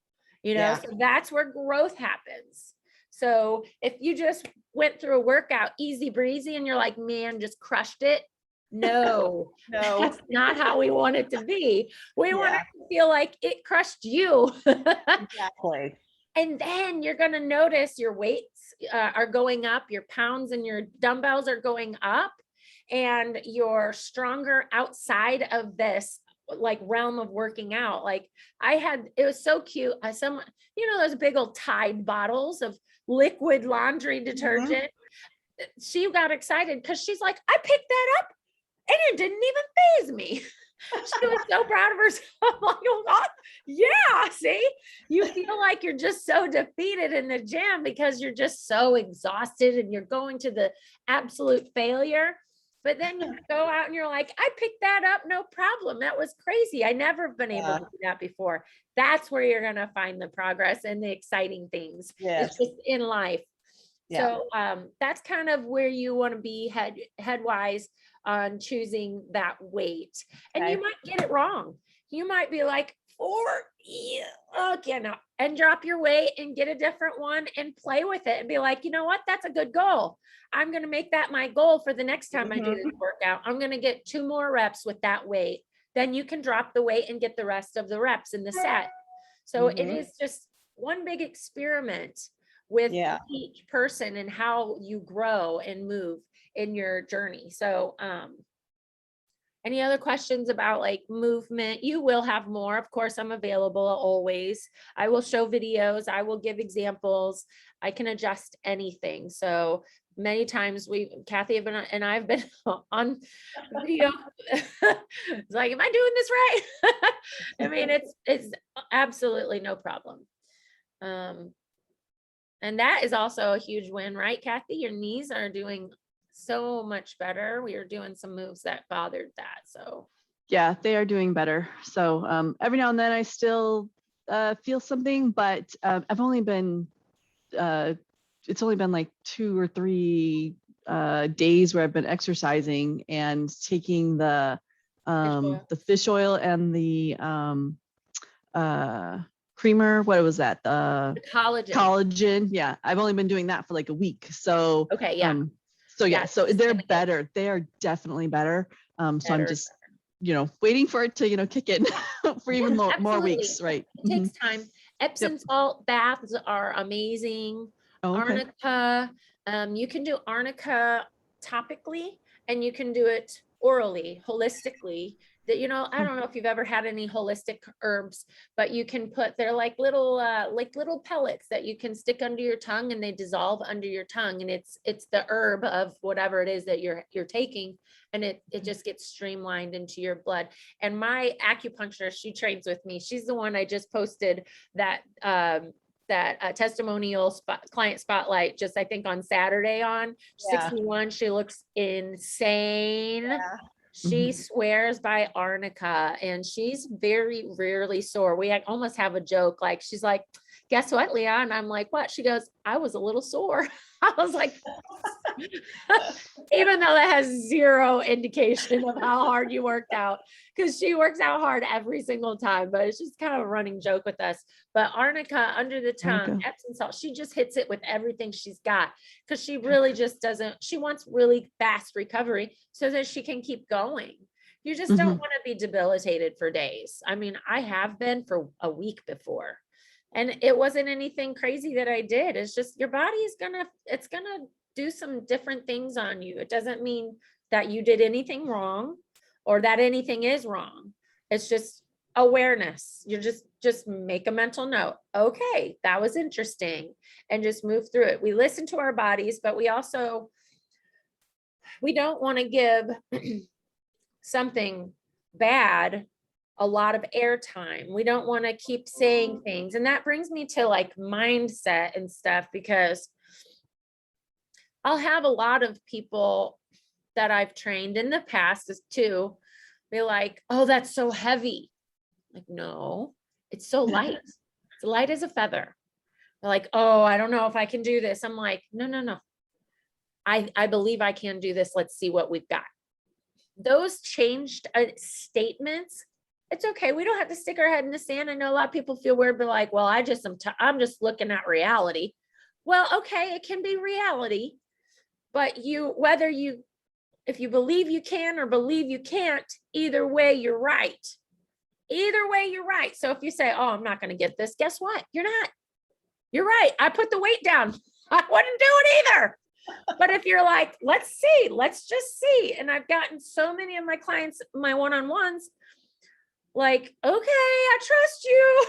you know, Yeah. so that's where growth happens. So if you just went through a workout easy breezy and you're like, man, just crushed it. No, No. that's not how we want it to be. We want Yeah. it to feel like it crushed you. Exactly. And then you're going to notice your weights are going up, your pounds and your dumbbells are going up, and you're stronger outside of this like realm of working out. Like it was so cute. Someone, those big old Tide bottles of liquid laundry detergent. She got excited because she's like, I picked that up and it didn't even faze me. She was so proud of herself. I'm like, oh God, yeah, see, you feel like you're just so defeated in the gym because you're just so exhausted and you're going to the absolute failure. But then you go out and you're like, I picked that up, no problem. That was crazy. I never have been able to do that before. That's where you're going to find the progress and the exciting things. Yes. It's just in life. Yeah. So that's kind of where you want to be headwise on choosing that weight. And Okay. you might get it wrong. You might be like, okay, no, and drop your weight and get a different one and play with it and be like, you know what, that's a good goal. I'm going to make that my goal for the next time I do this workout. I'm going to get 2 more reps with that weight. Then you can drop the weight and get the rest of the reps in the set. So it is just one big experiment with each person and how you grow and move in your journey. So, any other questions about like movement? You will have more. Of course, I'm available always. I will show videos. I will give examples. I can adjust anything. So many times Kathy and I have been on video. It's like, am I doing this right? I mean, it's absolutely no problem. And that is also a huge win, right, Kathy? Your knees are doing so much better. We are doing some moves that bothered that. So yeah, they are doing better. So every now and then I still feel something, but I've only been it's only been like 2 or 3 days where I've been exercising and taking the fish oil and the creamer. What was that? The collagen. Yeah, I've only been doing that for like a week. So okay, yeah. So they're better. They are definitely better. So I'm just, waiting for it to, kick in for even more weeks, right? It takes time. Epsom salt baths are amazing. Oh, okay. Arnica, you can do arnica topically and you can do it orally, holistically. That, I don't know if you've ever had any holistic herbs, but you can they're like little pellets that you can stick under your tongue and they dissolve under your tongue. And it's the herb of whatever it is that you're taking. And it just gets streamlined into your blood. And my acupuncturist, she trains with me. She's the one I just posted that testimonial client spotlight, just I think on Saturday on 61. She looks insane. Yeah. She swears by arnica and she's very rarely sore. We almost have a joke. Like, she's like, guess what, Leah? And I'm like, what? She goes, I was a little sore. I was like, even though that has zero indication of how hard you worked out, because she works out hard every single time, but it's just kind of a running joke with us. But arnica under the tongue, Epsom salt, she just hits it with everything she's got because she really just she wants really fast recovery so that she can keep going. You just don't want to be debilitated for days. I mean, I have been for a week before. And it wasn't anything crazy that I did. It's just your body is it's gonna do some different things on you. It doesn't mean that you did anything wrong or that anything is wrong. It's just awareness. You just make a mental note. Okay, that was interesting, and just move through it. We listen to our bodies, but we don't want to give something bad a lot of airtime. We don't want to keep saying things. And that brings me to like mindset and stuff, because I'll have a lot of people that I've trained in the past is too, be like, oh, that's so heavy. Like, no, it's so light. It's light as a feather. They're like, oh, I don't know if I can do this. I'm like, no. I believe I can do this. Let's see what we've got. Those changed statements. It's okay. We don't have to stick our head in the sand. I know a lot of people feel weird, but like, well, I'm just looking at reality. Well, okay, it can be reality, but if you believe you can or believe you can't, either way, you're right. Either way, you're right. So if you say, oh, I'm not going to get this, guess what? You're not. You're right. I put the weight down. I wouldn't do it either. But if you're like, let's see, let's just see. And I've gotten so many of my clients, my one-on-ones, like, okay, I trust you.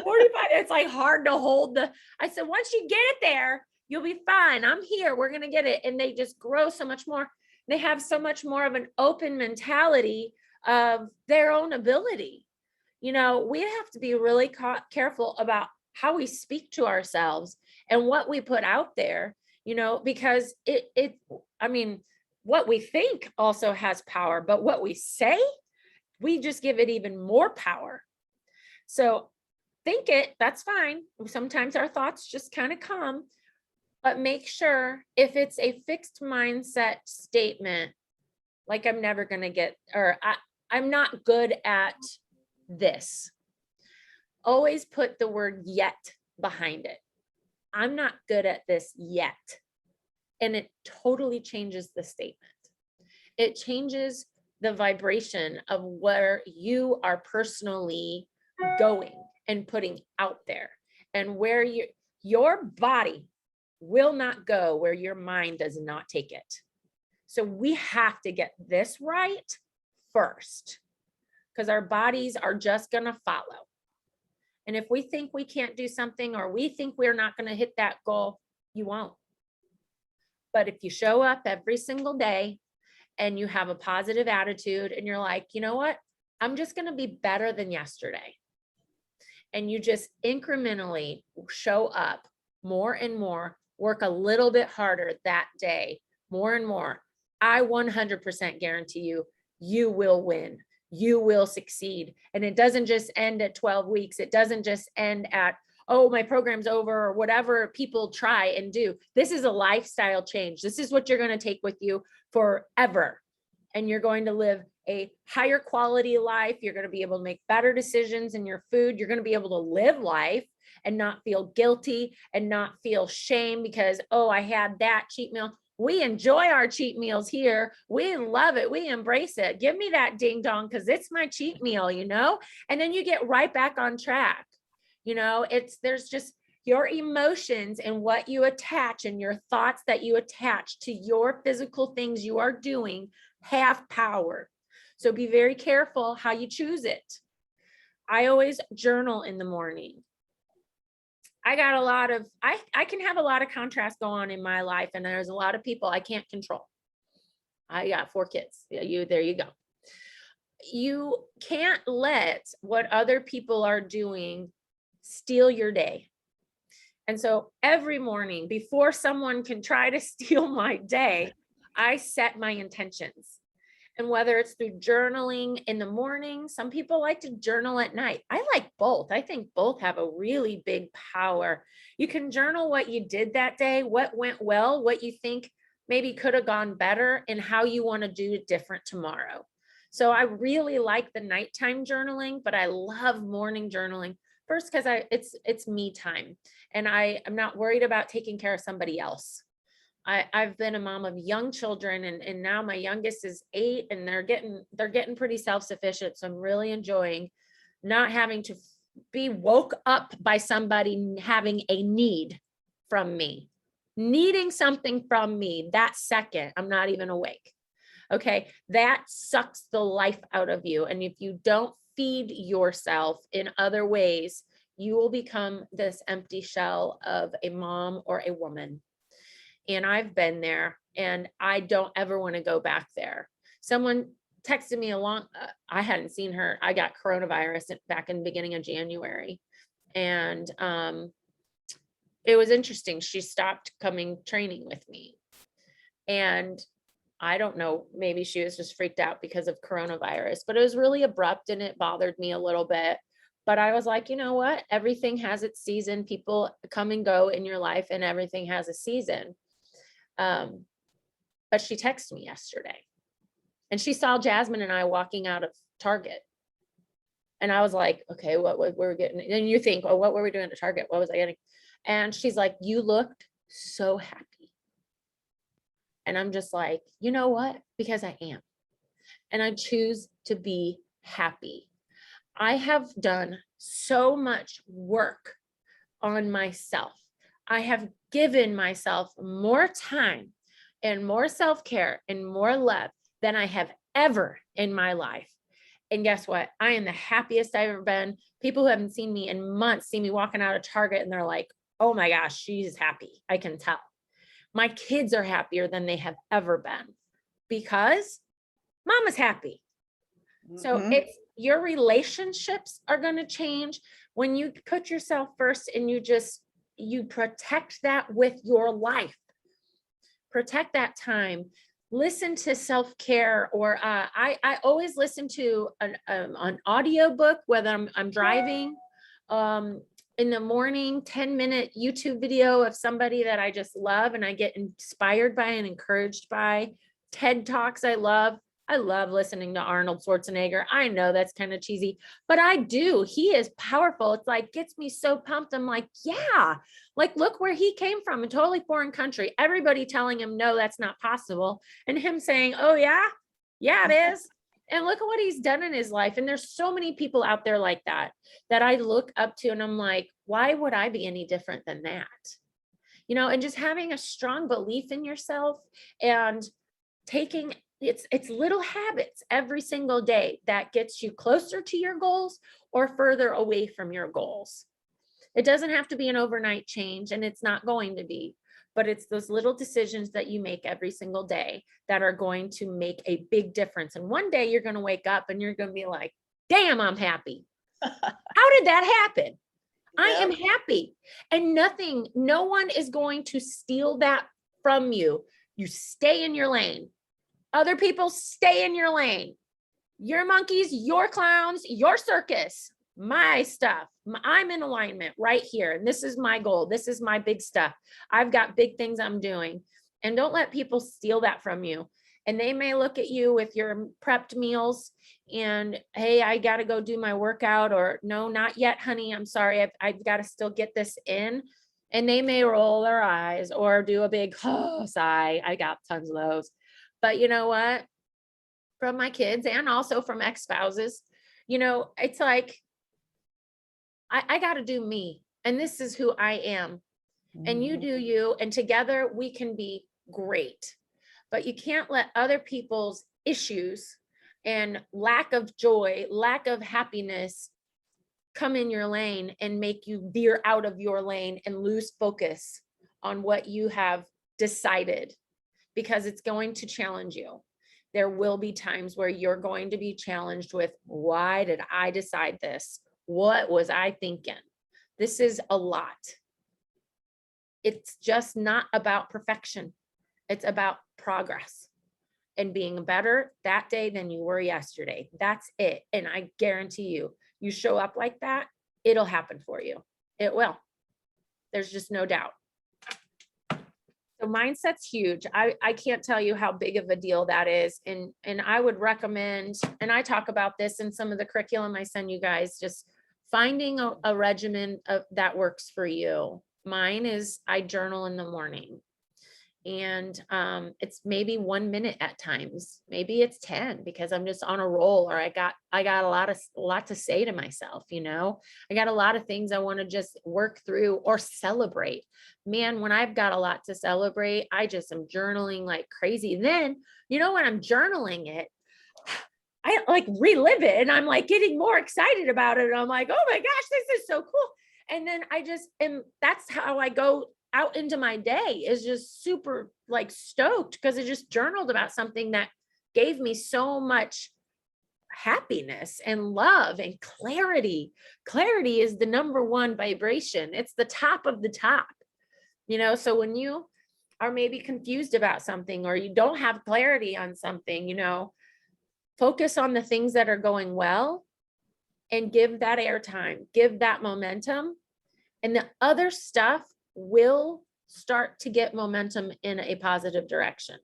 45, it's like hard to hold I said, once you get it there, you'll be fine. I'm here. We're going to get it. And they just grow so much more. They have so much more of an open mentality of their own ability. We have to be really careful about how we speak to ourselves and what we put out there, because what we think also has power, but what we say, we just give it even more power. So think it, that's fine. Sometimes our thoughts just kind of come, but make sure if it's a fixed mindset statement, like I'm never going to get, or I'm not good at this. Always put the word yet behind it. I'm not good at this yet. And it totally changes the statement. It changes the vibration of where you are personally going and putting out there, and where your body will not go where your mind does not take it. So we have to get this right first, because our bodies are just going to follow. And if we think we can't do something, or we think we're not going to hit that goal, you won't. But if you show up every single day and you have a positive attitude and you're like, you know what, I'm just going to be better than yesterday. And you just incrementally show up more and more, work a little bit harder that day, more and more, I 100% guarantee you, you will win. You will succeed. And it doesn't just end at 12 weeks. It doesn't just end at, oh, my program's over, or whatever people try and do. This is a lifestyle change. This is what you're going to take with you forever. And you're going to live a higher quality life. You're going to be able to make better decisions in your food. You're going to be able to live life and not feel guilty and not feel shame because, oh, I had that cheat meal. We enjoy our cheat meals here. We love it. We embrace it. Give me that ding dong because it's my cheat meal, and then you get right back on track. There's just your emotions and what you attach and your thoughts that you attach to your physical things you are doing have power. So be very careful how you choose it. I always journal in the morning. I can have a lot of contrast go on in my life, and there's a lot of people I can't control. I got 4 kids. There you go. You can't let what other people are doing steal your day. And so every morning, before someone can try to steal my day, I set my intentions. And whether it's through journaling in the morning, some people like to journal at night. I like both. I think both have a really big power. You can journal what you did that day, what went well, what you think maybe could have gone better, and how you want to do it different tomorrow. So I really like the nighttime journaling, but I love morning journaling. First, because it's me time, and I'm not worried about taking care of somebody else. I've been a mom of young children, and now my youngest is 8, and they're getting pretty self-sufficient. So I'm really enjoying not having to be woke up by somebody having a need from me, needing something from me that second I'm not even awake. Okay, that sucks the life out of you. And if you don't feed yourself in other ways, you will become this empty shell of a mom or a woman. And I've been there, and I don't ever want to go back there. Someone texted me I hadn't seen her. I got coronavirus back in the beginning of January. And it was interesting. She stopped coming training with me. And I don't know, maybe she was just freaked out because of coronavirus, but it was really abrupt and it bothered me a little bit. But I was like, you know what? Everything has its season. People come and go in your life and everything has a season. But she texted me yesterday and she saw Jasmine and I walking out of Target. And I was like, okay, what were we getting? And you think, oh, what were we doing at Target? What was I getting? And she's like, you looked so happy. And I'm just like, you know what? Because I am. And I choose to be happy. I have done so much work on myself. I have given myself more time and more self-care and more love than I have ever in my life. And guess what? I am the happiest I've ever been. People who haven't seen me in months see me walking out of Target and they're like, oh my gosh, she's happy. I can tell. My kids are happier than they have ever been because mama's happy. So it's your relationships are going to change when you put yourself first and you protect that with your life. Protect that time. Listen to self-care, or I always listen to an audiobook, whether I'm driving, in the morning, 10-minute YouTube video of somebody that I just love and I get inspired by and encouraged by. TED Talks I love. I love listening to Arnold Schwarzenegger. I know that's kind of cheesy, but I do. He is powerful. It's like, gets me so pumped. I'm like, yeah, like, look where he came from, a totally foreign country. Everybody telling him, no, that's not possible. And him saying, oh yeah, it is. And look at what he's done in his life. And there's so many people out there like that I look up to. And I'm like, why would I be any different than that? You know, and just having a strong belief in yourself and taking it's little habits every single day that gets you closer to your goals or further away from your goals. It doesn't have to be an overnight change, and it's not going to be, but it's those little decisions that you make every single day that are going to make a big difference. And one day you're going to wake up and you're going to be like, damn, I'm happy. How did that happen? I am happy. And no one is going to steal that from you. You stay in your lane. Other people stay in your lane. Your monkeys, your clowns, your circus, my stuff. I'm in alignment right here. And this is my goal. This is my big stuff. I've got big things I'm doing. And don't let people steal that from you. And they may look at you with your prepped meals and, hey, I got to go do my workout, or no, not yet, honey. I'm sorry. I've got to still get this in. And they may roll their eyes or do a big sigh. I got tons of those. But you know what? From my kids and also from ex-spouses, you know, it's like, I got to do me. And this is who I am. And you do you. And together we can be great. But you can't let other people's issues and lack of joy, lack of happiness come in your lane and make you veer out of your lane and lose focus on what you have decided, because it's going to challenge you. There will be times where you're going to be challenged with, why did I decide this? What was I thinking? This is a lot. It's just not about perfection. It's about progress and being better that day than you were yesterday. That's it. And I guarantee you show up like that, it'll happen for you. It will. There's just no doubt. So mindset's huge. I can't tell you how big of a deal that is. And I would recommend, and I talk about this in some of the curriculum I send you guys, just finding a regimen that works for you. Mine is I journal in the morning. And it's maybe 1 minute at times, maybe it's 10 because I'm just on a roll, or I got a lot to say to myself, you know, I got a lot of things I want to just work through or celebrate. Man, when I've got a lot to celebrate, I just am journaling like crazy. Then, you know, when I'm journaling it, I like relive it and I'm like getting more excited about it. And I'm like, oh my gosh, this is so cool. And then I just am, that's how I go out into my day, is just super like stoked because I just journaled about something that gave me so much happiness and love and clarity. Clarity is the number one vibration. It's the top of the top, so when you are maybe confused about something, or you don't have clarity on something, focus on the things that are going well and give that airtime, give that momentum, and the other stuff will start to get momentum in a positive direction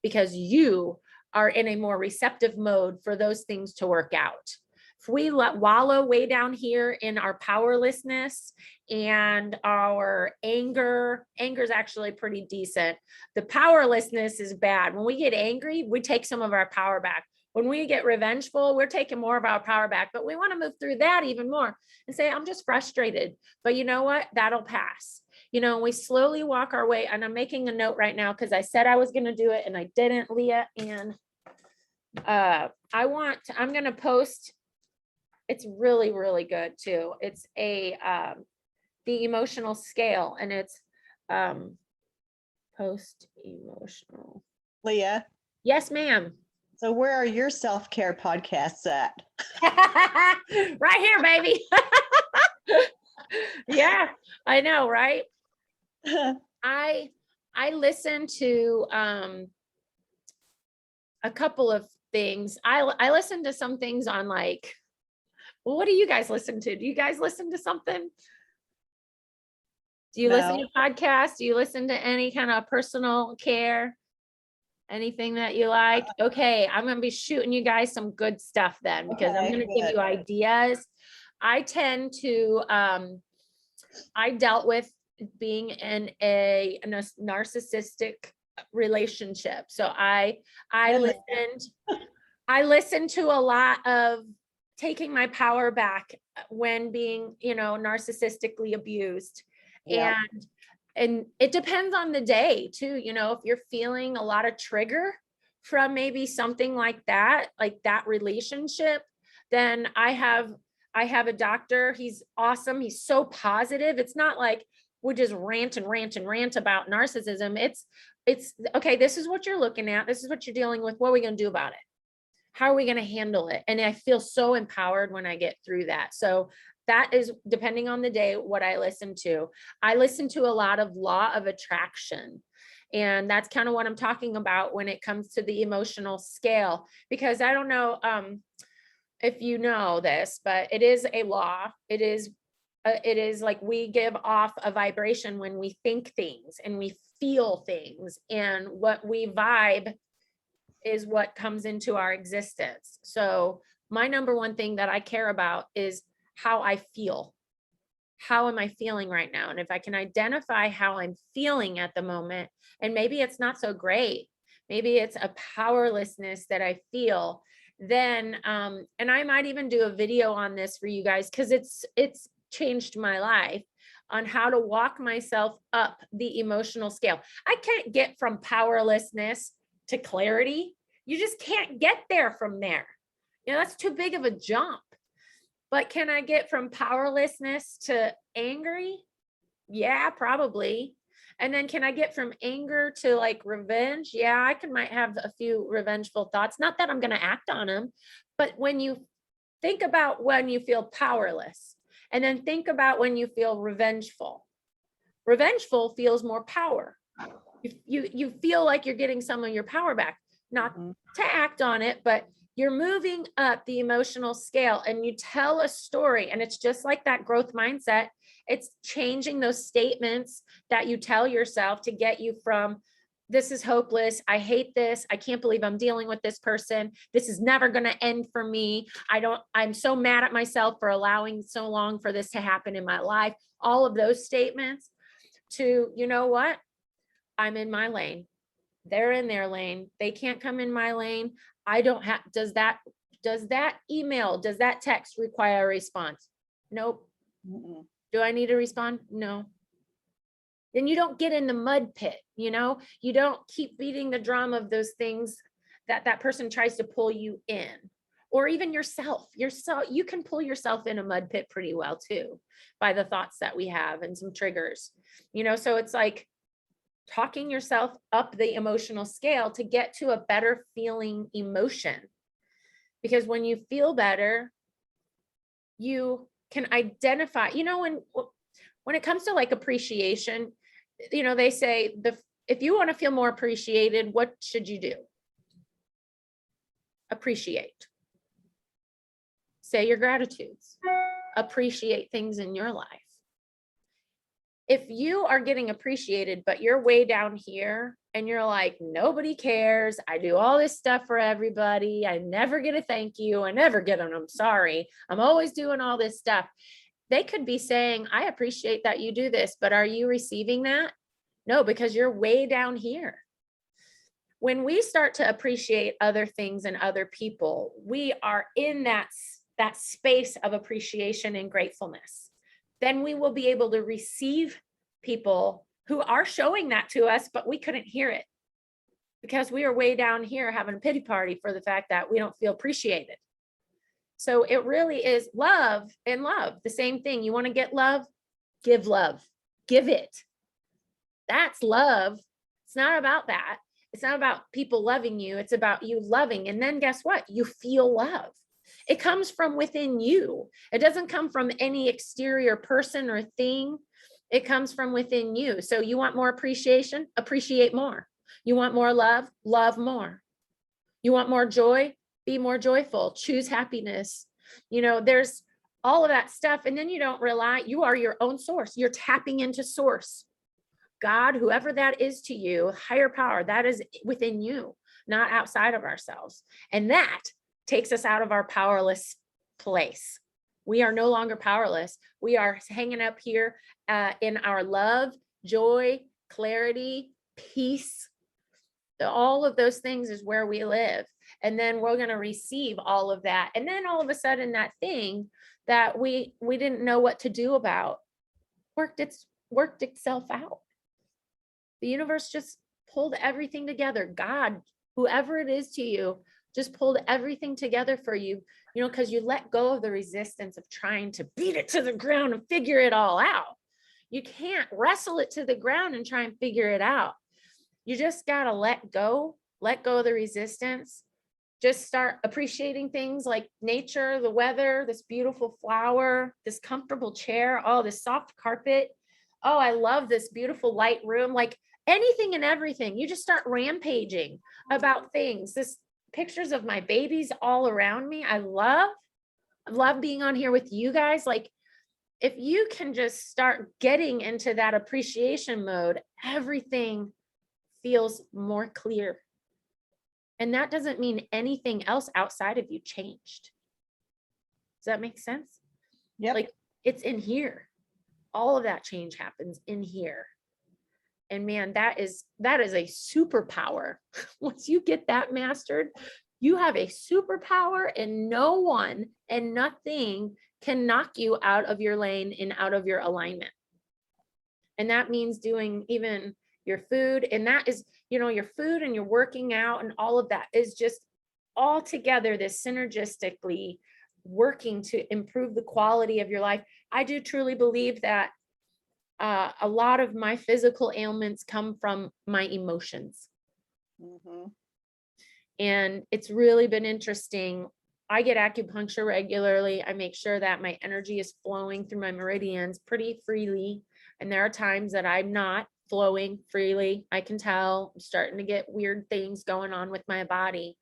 because you are in a more receptive mode for those things to work out. If we wallow way down here in our powerlessness and our anger is actually pretty decent. The powerlessness is bad. When we get angry, we take some of our power back. When we get revengeful, we're taking more of our power back, but we want to move through that even more and say, I'm just frustrated, but you know what? That'll pass. We slowly walk our way, and I'm making a note right now because I said I was going to do it and I didn't, Leah. And I'm going to post. It's really, really good too. It's the emotional scale, and it's post emotional. Leah. Yes, ma'am. So where are your self-care podcasts at? Right here, baby. Yeah, I know, right? I listen to a couple of things. I listen to some things on like, well, what do you guys listen to? Do you guys listen to something? Do you listen to podcasts? Do you listen to any kind of personal care? Anything that you like? Okay, I'm going to be shooting you guys some good stuff then, because I'm going to give you ideas. I tend to, I dealt with being in a narcissistic relationship. So I listened to a lot of taking my power back when being, narcissistically abused. Yeah. And it depends on the day too, if you're feeling a lot of trigger from maybe something like that relationship, then I have a doctor. He's awesome. He's so positive. It's not like we just rant about narcissism. It's okay. This is what you're looking at. This is what you're dealing with. What are we going to do about it? How are we going to handle it? And I feel so empowered when I get through that. So that is, depending on the day, what I listen to. I listen to a lot of law of attraction. And that's kind of what I'm talking about when it comes to the emotional scale, because I don't know if you know this, but it is a law. It is like we give off a vibration when we think things and we feel things, and what we vibe is what comes into our existence. So my number one thing that I care about is how I feel. How am I feeling right now? And if I can identify how I'm feeling at the moment, and maybe it's not so great, maybe it's a powerlessness that I feel, then, and I might even do a video on this for you guys, because it's changed my life on how to walk myself up the emotional scale. I can't get from powerlessness to clarity. You just can't get there from there. That's too big of a jump. But can I get from powerlessness to angry? Yeah, probably. And then can I get from anger to like revenge? Yeah, I might have a few revengeful thoughts. Not that I'm going to act on them, but when you think about when you feel powerless, and then think about when you feel revengeful. Revengeful feels more power. You feel like you're getting some of your power back, not to act on it, but you're moving up the emotional scale, and you tell a story. And it's just like that growth mindset. It's changing those statements that you tell yourself to get you from, this is hopeless, I hate this, I can't believe I'm dealing with this person, this is never going to end for me, I'm so mad at myself for allowing so long for this to happen in my life. All of those statements to, you know what, I'm in my lane, they're in their lane, they can't come in my lane. I don't have, does that email, does that text require a response? Nope. Do I need to respond? No. Then you don't get in the mud pit, you don't keep beating the drum of those things that person tries to pull you in, or even yourself. You can pull yourself in a mud pit pretty well too, by the thoughts that we have and some triggers, so it's like talking yourself up the emotional scale to get to a better feeling emotion. Because when you feel better, you can identify, when it comes to like appreciation, they say if you want to feel more appreciated, what should you do? Appreciate. Say your gratitudes. Appreciate things in your life. If you are getting appreciated, but you're way down here and you're like, nobody cares. I do all this stuff for everybody. I never get a thank you. I never get an I'm sorry. I'm always doing all this stuff. They could be saying, I appreciate that you do this, but are you receiving that? No, because you're way down here. When we start to appreciate other things and other people, we are in that space of appreciation and gratefulness. Then we will be able to receive people who are showing that to us, but we couldn't hear it because we are way down here having a pity party for the fact that we don't feel appreciated. So it really is love and love, the same thing. You want to get love, give it. That's love. It's not about that. It's not about people loving you. It's about you loving. And then guess what? You feel love. It comes from within you. It doesn't come from any exterior person or thing. It comes from within you. So you want more appreciation? Appreciate more. You want more love? Love more. You want more joy? Be more joyful. Choose happiness. There's all of that stuff. And then you don't rely, you are your own source. You're tapping into source. God, whoever that is to you, higher power, that is within you, not outside of ourselves. And that takes us out of our powerless place. We are no longer powerless. We are hanging up here in our love, joy, clarity, peace. All of those things is where we live. And then we're going to receive all of that. And then all of a sudden that thing that we didn't know what to do about worked itself out. The universe just pulled everything together. God, whoever it is to you, just pulled everything together for you, because you let go of the resistance of trying to beat it to the ground and figure it all out. You can't wrestle it to the ground and try and figure it out. You just got to let go of the resistance. Just start appreciating things like nature, the weather, this beautiful flower, this comfortable chair, oh, this soft carpet. Oh, I love this beautiful light room. Like anything and everything. You just start rampaging about things. This pictures of my babies all around me. I love being on here with you guys. Like if you can just start getting into that appreciation mode, everything feels more clear. And that doesn't mean anything else outside of you changed. Does that make sense? Yep. Like it's in here. All of that change happens in here. And man, that is a superpower. Once you get that mastered, you have a superpower and no one and nothing can knock you out of your lane and out of your alignment. And that means doing even your food. And that is, your food and your working out and all of that is just all together, this synergistically working to improve the quality of your life. I do truly believe that a lot of my physical ailments come from my emotions. Mm-hmm. And it's really been interesting. I get acupuncture regularly. I make sure that my energy is flowing through my meridians pretty freely. And there are times that I'm not flowing freely. I can tell I'm starting to get weird things going on with my body.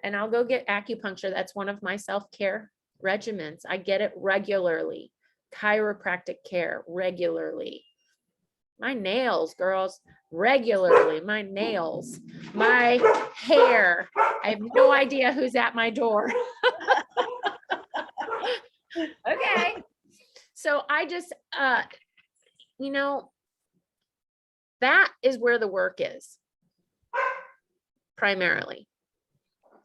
And I'll go get acupuncture. That's one of my self-care regimens. I get it regularly. Chiropractic care regularly. My nails, girls, regularly. My nails, my hair. I have no idea who's at my door. Okay. So I just, that is where the work is primarily.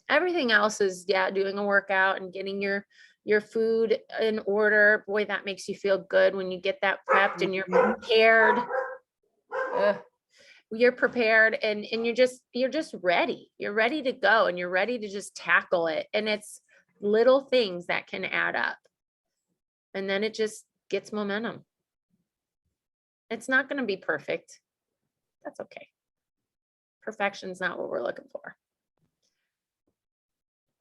Everything else is, doing a workout and getting your food in order. Boy, that makes you feel good when you get that prepped and you're prepared. You're prepared and you're just ready. You're ready to go and you're ready to just tackle it. And it's little things that can add up. And then it just gets momentum. It's not going to be perfect. That's okay. Perfection's not what we're looking for.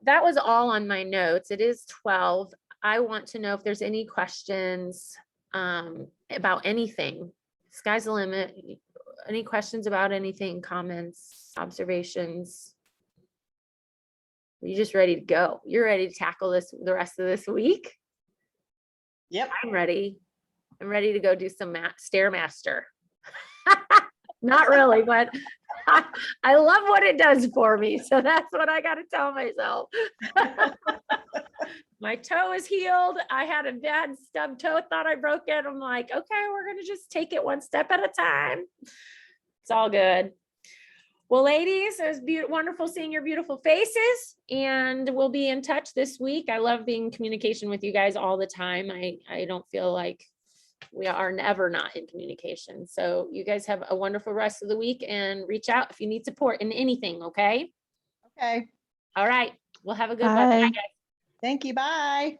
that was all on my notes. It is 12. I want to know if there's any questions about anything. Sky's the limit. Any questions about anything, comments, observations? Are you just ready to go? You're ready to tackle this the rest of this week? Yep. I'm ready. I'm ready to go do some Stairmaster. Not really, but I love what it does for me. So that's what I got to tell myself. My toe is healed. I had a bad stub toe, thought I broke it. I'm like, okay, we're going to just take it one step at a time. It's all good. Well, ladies, it was wonderful seeing your beautiful faces, and we'll be in touch this week. I love being in communication with you guys all the time. I don't feel like we are never not in communication. So you guys have a wonderful rest of the week, and reach out if you need support in anything. Okay. Okay. All right. We'll have a good one. Bye. Bye, guys. Thank you. Bye.